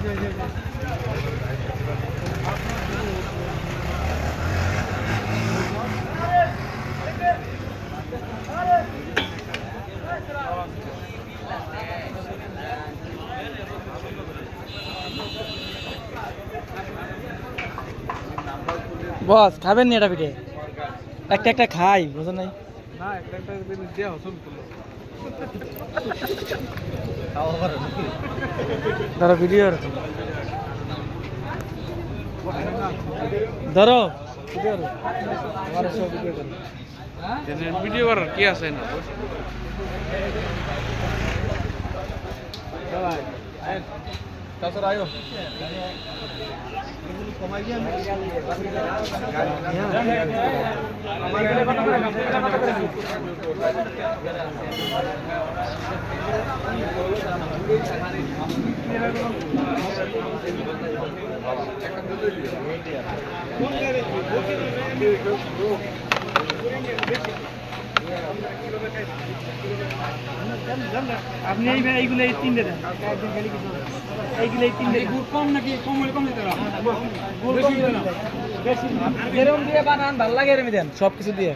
বস খাবেন নি এটা পিঠে? একটা একটা খাই, বুঝো নাই? না একটা একটা দিয়ে হসল করলো ধরো ভিডিও ধরো ভিডিও করার কি আছে না তাছাড়া আয়ো আপনি এইগুলো এই তিনটে দেন, এইগুলো এই তিনটে কম নাকি? কম হলে কম দিতে যেরকম দিয়ে বানান ভালো লাগে এরকম দেন, সব কিছু দিয়ে।